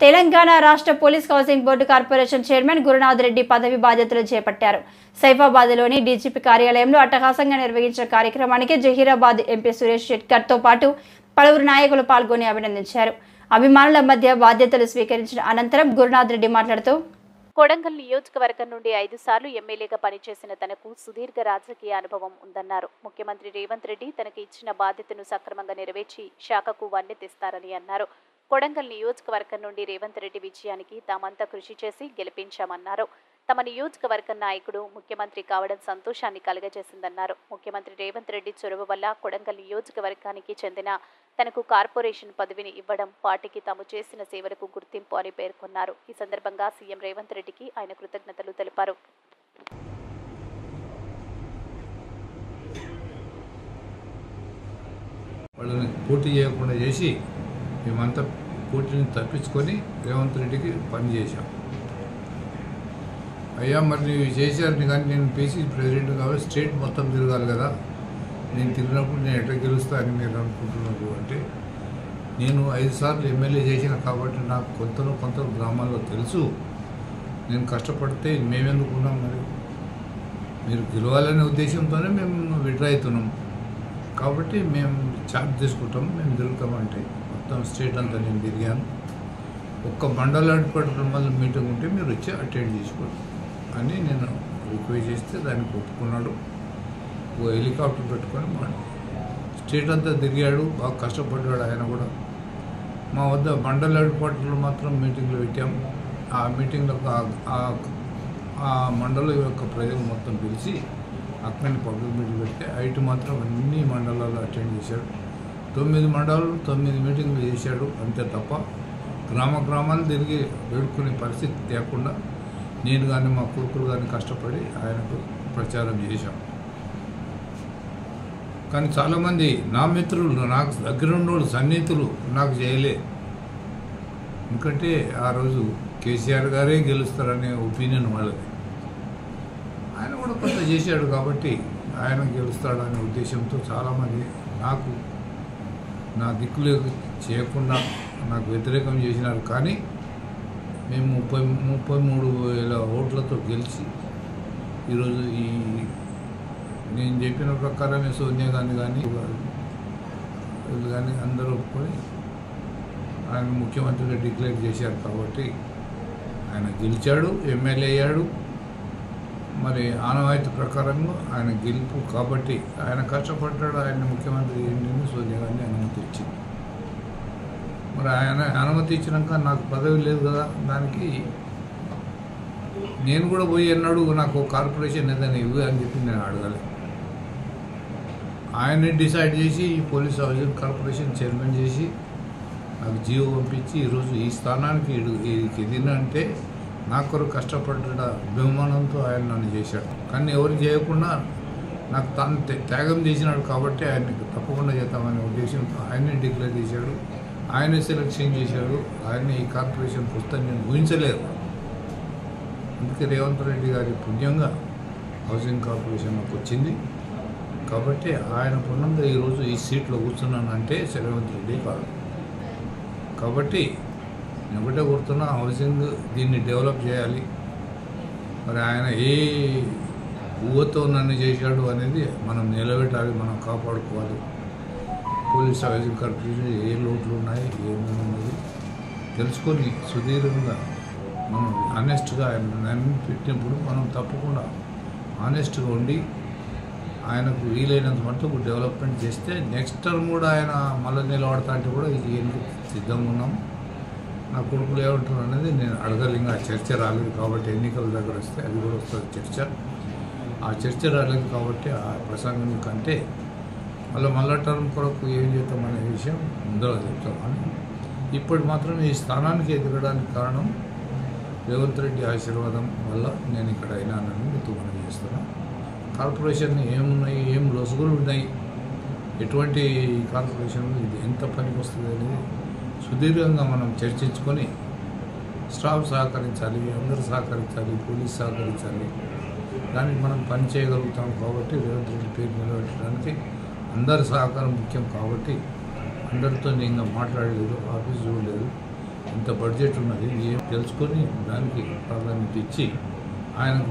తెలంగాణ రాష్ట్ర police housing board corporation chairman Gurunath Reddy పదవి బాధ్యతలు చేపట్టారు. సైఫాబాద్లోని డీజీపీ కార్యాలయంలో అట్టహాసంగా నిర్వహించిన కార్యక్రమానికి జహీరాబాద్ ఎంపీ సురేష్ షెట్కర్తో పాటు పలువురు నాయకులు పాల్గొని అభినందించారు. అభిమానుల మధ్య బాధ్యతలు స్వీకరించిన అనంతరం గురునాథ్ రెడ్డి మాట్లాడుతూ, కొడంగల్ నియోజకవర్గం నుండి 5 సార్లు ఎమ్మెల్యేగా పనిచేసిన తనకు సుదీర్ఘ రాజకీయ అనుభవం ఉందన్నారు. ముఖ్యమంత్రి రేవంత్ రెడ్డి తనకు ఇచ్చిన బాధ్యతను సక్రమంగా నెరవేర్చి శాఖకు వన్నె తెస్తారని అన్నారు. కొడంగల్ నియోజకవర్గం నుండి రేవంత్ రెడ్డి విజయానికి తామంతా కృషి చేసి గెలిపించామన్నారు. తమ నియోజకవర్గం నాయకుడు ముఖ్యమంత్రి కావడం సంతోషాన్ని కలుగజేసిందన్నారు. ముఖ్యమంత్రి రేవంత్ రెడ్డి చొరవ వల్ల కొడంగల్ నియోజకవర్గానికి చెందిన తనకు కార్పొరేషన్ పదవిని ఇవ్వడం పార్టీకి తాము చేసిన సేవలకు గుర్తింపు అని పేర్కొన్నారు. ఈ సందర్భంగా సీఎం రేవంత్ రెడ్డికి ఆయన కృతజ్ఞతలు తెలిపారు. వాళ్ళని పోటీ చేయకుండా చేసి మేమంతా పోటీని తప్పించుకొని రేవంత్ రెడ్డికి పనిచేశాం. అయ్యా మరి నీవు చేశారని కానీ నేను పీసీ ప్రెసిడెంట్ కాబట్టి స్టేట్ మొత్తం తిరగాలి కదా, నేను తిరిగినప్పుడు నేను ఎట్లా గెలుస్తా అని మీరు అనుకుంటున్నారు అంటే, నేను 5 సార్లు ఎమ్మెల్యే చేసిన కాబట్టి నాకు కొంత గ్రామాల్లో తెలుసు. నేను కష్టపడితే మేమెందుకు ఉన్నాం, మరి మీరు గెలవాలనే ఉద్దేశంతోనే మేము విడ్రా అవుతున్నాం. కాబట్టి మేము ఛార్జ్ తీసుకుంటాం, మేము తిరుగుతామంటే మొత్తం స్టేట్ అంతా నేను తిరిగాను. ఒక్క మండల హెడ్క్వార్టర్ మళ్ళీ మీటింగ్ ఉంటే మీరు వచ్చి అటెండ్ చేసుకోండి అని నేను రిక్వెస్ట్ చేస్తే దానికి ఒప్పుకున్నాడు. ఓ హెలికాప్టర్ పెట్టుకొని స్టేట్ అంతా తిరిగాడు, బాగా కష్టపడ్డాడు ఆయన కూడా. మా వద్ద మండల హెడ్క్వార్టర్లో మాత్రం మీటింగ్లు పెట్టాం. ఆ మీటింగ్లో ఆ మండలం యొక్క ప్రజలు మొత్తం పిలిచి అక్కడిని పబ్లిక్ మీటింగ్ పెడితే ఐటీ మాత్రం అన్ని మండలాల్లో అటెండ్ చేశాడు. 9 మండలాలు 9 మీటింగ్లు చేశాడు. అంతే తప్ప గ్రామాలు తిరిగి వేడుకునే పరిస్థితి లేకుండా నేను కానీ మా కొడుకులు కానీ కష్టపడి ఆయనకు ప్రచారం చేశాం. కానీ చాలామంది నా మిత్రులు, నాకు దగ్గర ఉన్నోళ్ళు, సన్నిహితులు నాకు చేయలే. ఎందుకంటే ఆ రోజు కేసీఆర్ గారే గెలుస్తారనే ఒపీనియన్ వాళ్ళది. ఆయన కూడా కొంత చేశాడు కాబట్టి ఆయన గెలుస్తాడనే ఉద్దేశంతో చాలామంది నాకు నా దిక్కులు చేయకుండా నాకు వ్యతిరేకం చేసినారు. కానీ మేము 33,000 ఓట్లతో గెలిచి ఈరోజు నేను చెప్పిన ప్రకారమే సోనియా గాంధీ కానీ వీళ్ళు కానీ అందరూ ఒప్పుకొని ఆయన ముఖ్యమంత్రిగా డిక్లేర్ చేశారు. కాబట్టి ఆయన గెలిచాడు, ఎమ్మెల్యే అయ్యాడు. మరి ఆనవాయితీ ప్రకారంగా ఆయన గెలుపు కాబట్టి ఆయన కష్టపడ్డాడు. ఆయన ముఖ్యమంత్రి ఏంటని సోనియా గాంధీ అనుమతి ఇచ్చింది. మరి ఆయన అనుమతి ఇచ్చినాక నాకు పదవి లేదు కదా, దానికి నేను కూడా పోయి అన్నాడు నాకు కార్పొరేషన్ ఏదైనా ఇవ్వు అని చెప్పి నేను అడగాలి. ఆయన్ని డిసైడ్ చేసి ఈ పోలీస్ హౌసింగ్ కార్పొరేషన్ చైర్మన్ చేసి నాకు జీవో పంపించి ఈరోజు ఈ స్థానానికి ఎదినంటే నా కొరకు కష్టపడ్డ అభిమానంతో ఆయన నన్ను చేశాడు. కానీ ఎవరు చేయకుండా నాకు తాను త్యాగం చేసినాడు కాబట్టి ఆయనకి తప్పకుండా చేద్దామనే ఉద్దేశంతో ఆయనే డిక్లేర్ చేశాడు, ఆయనే సెలెక్షన్ చేశాడు. ఆయనే ఈ కార్పొరేషన్కి వస్తాను నేను ఊహించలేదు. అందుకే రేవంత్ రెడ్డి గారి పుణ్యంగా హౌసింగ్ కార్పొరేషన్కి వచ్చింది. కాబట్టి ఆయన పుణ్యంగా ఈరోజు ఈ సీట్లో కూర్చున్నానంటే రేవంత్ రెడ్డి కాదు. కాబట్టి నేను ఒకటే కోరుతున్నా, హౌసింగ్ దీన్ని డెవలప్ చేయాలి. మరి ఆయన ఏ ఊహతో నన్ను చేశాడు అనేది మనం నిలబెట్టాలి, మనం కాపాడుకోవాలి. పోలీస్ హౌసింగ్ కార్పొరేషన్ ఏ లోట్లు ఉన్నాయి, ఏమేమి తెలుసుకొని సుదీర్ఘంగా మనం ఆనెస్ట్గా ఆయన పెట్టినప్పుడు మనం తప్పకుండా ఆనెస్ట్గా ఉండి ఆయనకు వీలైనంత మటుకు డెవలప్మెంట్ చేస్తే నెక్స్ట్ టర్మ్ కూడా ఆయన మళ్ళీ నిలబడతా అంటే కూడా ఇది సిద్ధంగా ఉన్నాం. నా కొడుకులు ఏమంటున్నారు అనేది నేను అడగాలి. ఇంకా చర్చ రాలేదు కాబట్టి ఎన్నికల దగ్గర వస్తే అది కూడా వస్తుంది చర్చ. ఆ చర్చ రాలేదు కాబట్టి ఆ ప్రసంగం కంటే మళ్ళీ టర్మ్ కొరకు ఏం చేద్దామనే విషయం ముందర చెప్తామని. ఇప్పుడు మాత్రం ఈ స్థానానికి ఎదగడానికి కారణం రేవంత్ రెడ్డి ఆశీర్వాదం వల్ల నేను ఇక్కడ అయినానని మీతో మనం చేస్తున్నాను. కార్పొరేషన్ ఏమున్నాయి, ఏం లొసుగులు ఉన్నాయి, ఎటువంటి కార్పొరేషన్లు ఇది ఎంత పనికి వస్తుంది అనేది సుదీర్ఘంగా మనం చర్చించుకొని స్టాఫ్ సహకరించాలి, అందరూ సహకరించాలి, పోలీస్ సహకరించాలి. దానికి మనం పని చేయగలుగుతాం. కాబట్టి రేవంత్ రెడ్డి పేరు నిలబెట్టడానికి అందరి సహకారం ముఖ్యం. కాబట్టి అందరితో నేను మాట్లాడలేదు, ఆఫీస్ చూడలేదు. ఇంత బడ్జెట్ ఉన్నది ఏం తెలుసుకొని దానికి ప్రాధాన్యత ఇచ్చి ఆయనకు